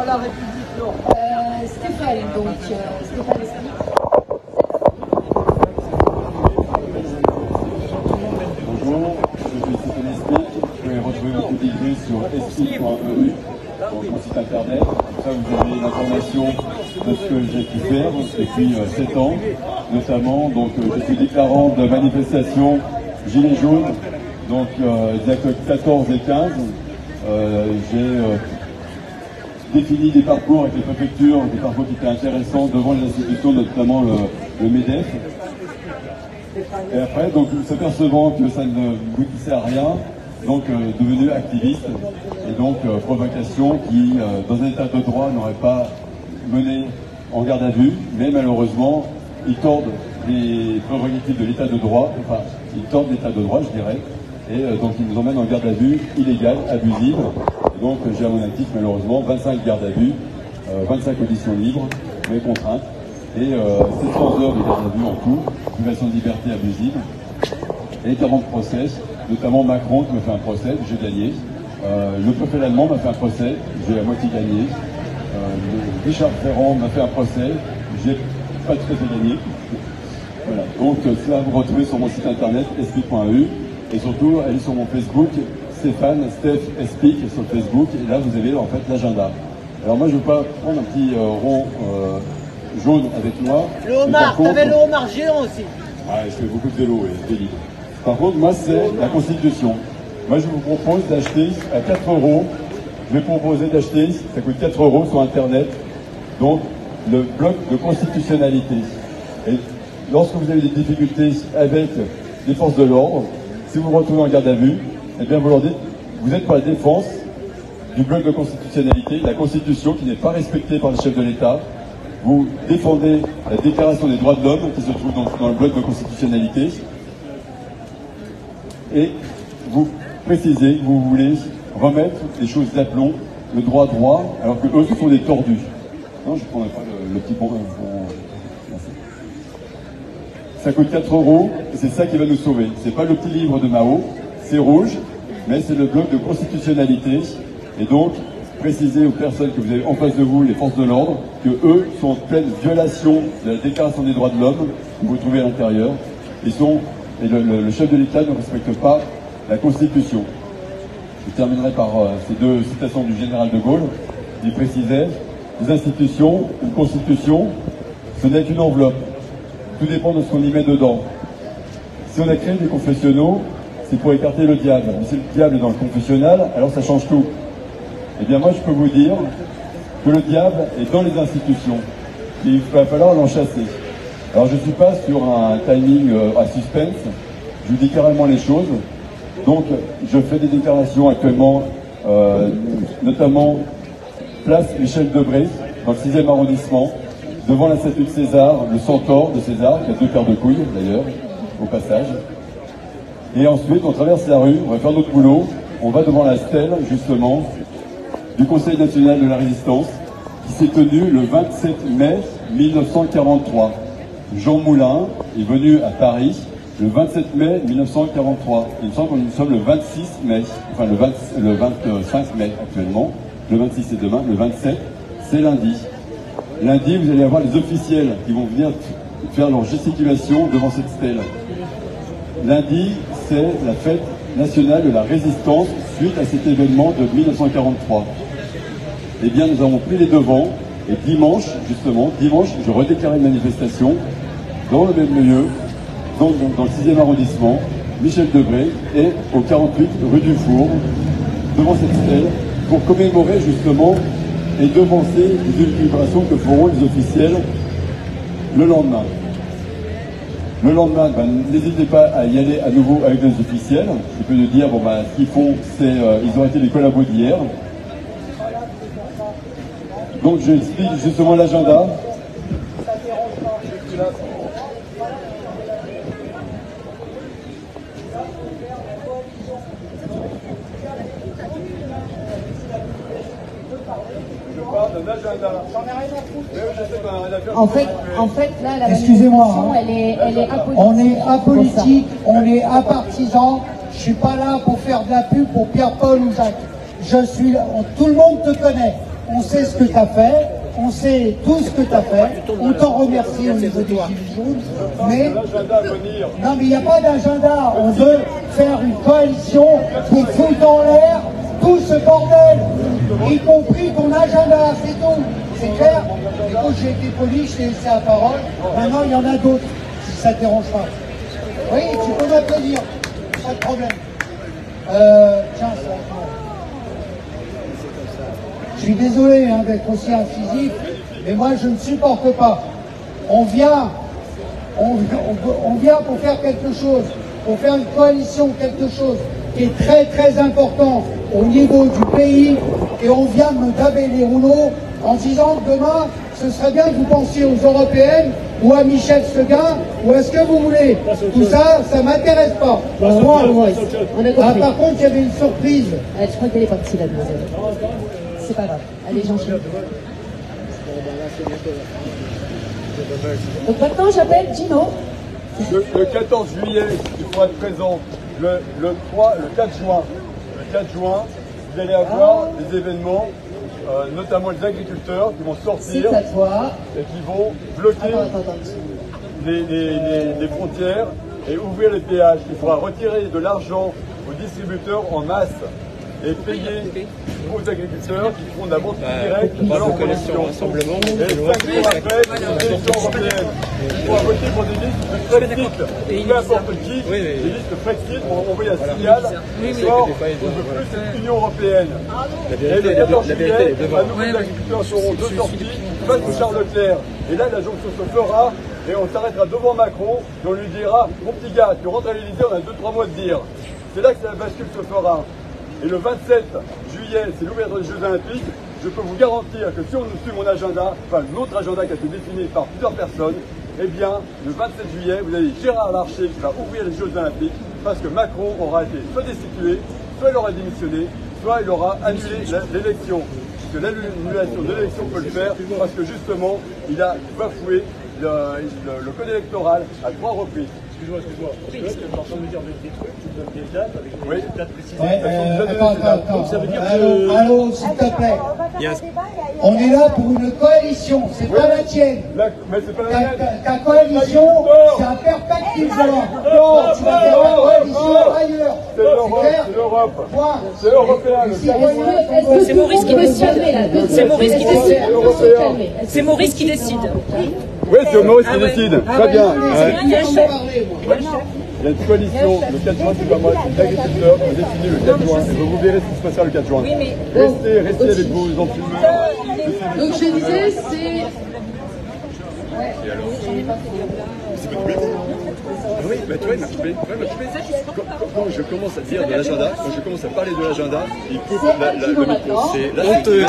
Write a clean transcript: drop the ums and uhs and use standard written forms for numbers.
la République, non. Stéphane, donc, Stéphane explique. Bonjour, je suis Stéphane Explique. Vous pouvez retrouver votre vidéo sur explique.eu, sur mon site internet. Comme ça, vous avez l'information de ce que j'ai pu faire depuis 7 ans, notamment. Donc, je suis déclarant de manifestation Gilets jaunes, donc des actes 14 et 15. J'ai défini des parcours avec les préfectures, des parcours qui étaient intéressants devant les institutions, notamment le MEDEF. Et après, donc, s'apercevant que ça ne aboutissait à rien, donc devenu activiste, et donc provocation qui, dans un état de droit, n'aurait pas mené en garde à vue, mais malheureusement, ils tordent les prérogatives de l'état de droit, enfin, ils tordent l'état de droit, je dirais, et donc ils nous emmènent en garde à vue illégale, abusive. Et donc j'ai à mon actif, malheureusement, 25 gardes à vue, 25 auditions libres, mais contraintes, et 700 heures de garde à vue en tout, privation de liberté abusive, et 40 procès, notamment Macron qui m'a fait un procès, j'ai gagné. Le préfet allemand m'a fait un procès, j'ai à moitié gagné. Richard Ferrand m'a fait un procès, j'ai pas tout à fait gagné. Voilà. Donc ça vous retrouvez sur mon site internet explique.eu, et surtout allez sur mon Facebook, Stéphane, Steph Explique sur Facebook, et là vous avez en fait l'agenda. Alors moi je ne veux pas prendre un petit rond jaune avec moi. Le homard, t'avais le homard géant aussi. Ouais, je fais beaucoup de vélo et de livres. Par contre, moi, c'est la Constitution. Moi, je vous propose d'acheter à 4 €. Je vais proposer d'acheter, ça coûte 4 € sur Internet, donc le bloc de constitutionnalité. Et lorsque vous avez des difficultés avec les forces de l'ordre, si vous vous retrouvez en garde à vue, eh bien, vous leur dites, vous êtes pour la défense du bloc de constitutionnalité, la Constitution qui n'est pas respectée par le chef de l'État. Vous défendez la Déclaration des droits de l'homme qui se trouve dans le bloc de constitutionnalité. Et vous précisez que vous voulez remettre les choses d'aplomb, le droit, alors que eux, ce sont des tordus. Non, je ne prendrai pas le petit bon. Ça coûte 4 €, et c'est ça qui va nous sauver. C'est pas le petit livre de Mao, c'est rouge, mais c'est le bloc de constitutionnalité. Et donc, précisez aux personnes que vous avez en face de vous, les forces de l'ordre, que eux sont en pleine violation de la Déclaration des droits de l'homme que vous trouvez à l'intérieur. Et le chef de l'État ne respecte pas la Constitution. Je terminerai par ces deux citations du général de Gaulle. Il précisait, les institutions, une Constitution, ce n'est qu'une enveloppe. Tout dépend de ce qu'on y met dedans. Si on a créé des confessionnaux, c'est pour écarter le diable. Mais si le diable est dans le confessionnal, alors ça change tout. Eh bien moi je peux vous dire que le diable est dans les institutions. Et il va falloir l'en chasser. Alors je ne suis pas sur un timing à suspense, je vous dis carrément les choses. Donc je fais des déclarations actuellement, notamment place Michel Debré, dans le 6e arrondissement, devant la statue de César, le centaure de César, qui a 2 paires de couilles d'ailleurs, au passage. Et ensuite on traverse la rue, on va faire notre boulot, on va devant la stèle justement du Conseil national de la résistance, qui s'est tenu le 27 mai 1943. Jean Moulin est venu à Paris le 27 mai 1943. Il me semble que nous sommes le 26 mai, enfin le 25 mai actuellement. Le 26 c'est demain, le 27 c'est lundi. Lundi, vous allez avoir les officiels qui vont venir faire leur gesticulation devant cette stèle. Lundi, c'est la fête nationale de la résistance suite à cet événement de 1943. Eh bien, nous avons pris les devants. Et dimanche, justement, je redéclarais une manifestation dans le même lieu, donc dans le 6e arrondissement, Michel Debré, et au 48 rue du Four, devant cette stèle, pour commémorer justement et devancer les vibrations que feront les officiels le lendemain. Le lendemain, n'hésitez pas à y aller à nouveau avec les officiels. Je peux le dire, ce qu'ils font, c'est ils ont été les collabos d'hier. Donc je explique justement l'agenda. En fait, là, la excusez-moi, manifestation, elle est apolitique. On est apolitique, on est apartisan. Je suis pas là pour faire de la pub pour Pierre-Paul ou Jacques. Je suis, tout le monde te connaît. on sait ce que tu as fait, on sait tout ce que tu as fait, on t'en remercie au niveau des Gilets jaunes, mais non mais il n'y a pas d'agenda, on veut faire une coalition pour foutre en l'air tout ce bordel, y compris ton agenda, c'est tout, c'est clair. Écoute, j'ai été poli, je t'ai laissé la parole, maintenant il y en a d'autres, si ça te dérange pas. Oui, tu peux m'applaudir, pas de problème. Tiens, ça. Je suis désolé hein, d'être aussi incisif, mais moi je ne supporte pas. On vient pour faire quelque chose, pour faire une coalition, quelque chose qui est très très important au niveau du pays, et on vient me daber les rouleaux en disant que demain, ce serait bien que vous pensiez aux européennes ou à Michel Seguin, ou à ce que vous voulez. Tout ça, ça m'intéresse pas. Moi, par contre, il y avait une surprise. Je crois qu'elle est partie, la demoiselle. C'est pas grave. Allez, j'enchaîne. Donc maintenant, j'appelle Gino. Le 14 juillet, il faut être présent. Le 4 juin. Le 4 juin, vous allez avoir des événements, notamment les agriculteurs qui vont sortir et qui vont bloquer les frontières et ouvrir les péages. Il faudra retirer de l'argent aux distributeurs en masse et payer aux agriculteurs qui feront de la vente directe à leur collection. Et 5 jours après, les élections européennes. Il faudra voter pour des listes de Frexit. Peu importe qui, des listes de Frexit vont envoyer un signal. Or, on ne veut plus cette Union européenne. Et le 14 juillet, à nouveau, les agriculteurs seront deux sorties face au Charles Leclerc. Et là, la jonction se fera et on s'arrêtera devant Macron et on lui dira « Mon petit gars, tu rentres à l'Élysée, on a 2-3 mois de dire ». C'est là que la bascule se fera. Et le 27 juillet, c'est l'ouverture des Jeux Olympiques. Je peux vous garantir que si on suit mon agenda, enfin notre agenda qui a été défini par plusieurs personnes, eh bien, le 27 juillet, vous avez Gérard Larcher qui va ouvrir les Jeux Olympiques parce que Macron aura été soit destitué, soit il aura démissionné, soit il aura annulé l'élection. Parce que l'annulation de l'élection peut le faire parce que justement, il a bafoué le code électoral à 3 reprises. Excuse-moi. Tu es en train de me dire des trucs, tu me donnes des dates avec des dates précises. Attends. Allô, s'il te plaît. On est là pour une coalition, c'est pas la tienne. Mais c'est pas la mienne. Ta coalition, c'est un perspective. Non, tu vas faire une coalition ailleurs. C'est l'Europe. C'est européen. C'est Maurice qui décide. C'est Maurice qui décide. C'est Maurice qui décide. Oui, c'est Maurice qui décide. Très bien. Il y a un chef. Il y a une coalition le 4 juin qui va moi, les agriculteurs ont défini le 4 juin. Et vous verrez ce qui se passera le 4 juin. Restez avec vos enfumeurs. Donc je disais, c'est... Oui, bah tu vois, il m'a coupé. Quand je commence à dire de l'agenda, quand je commence à parler de l'agenda, il coupe le micro. C'est honteux.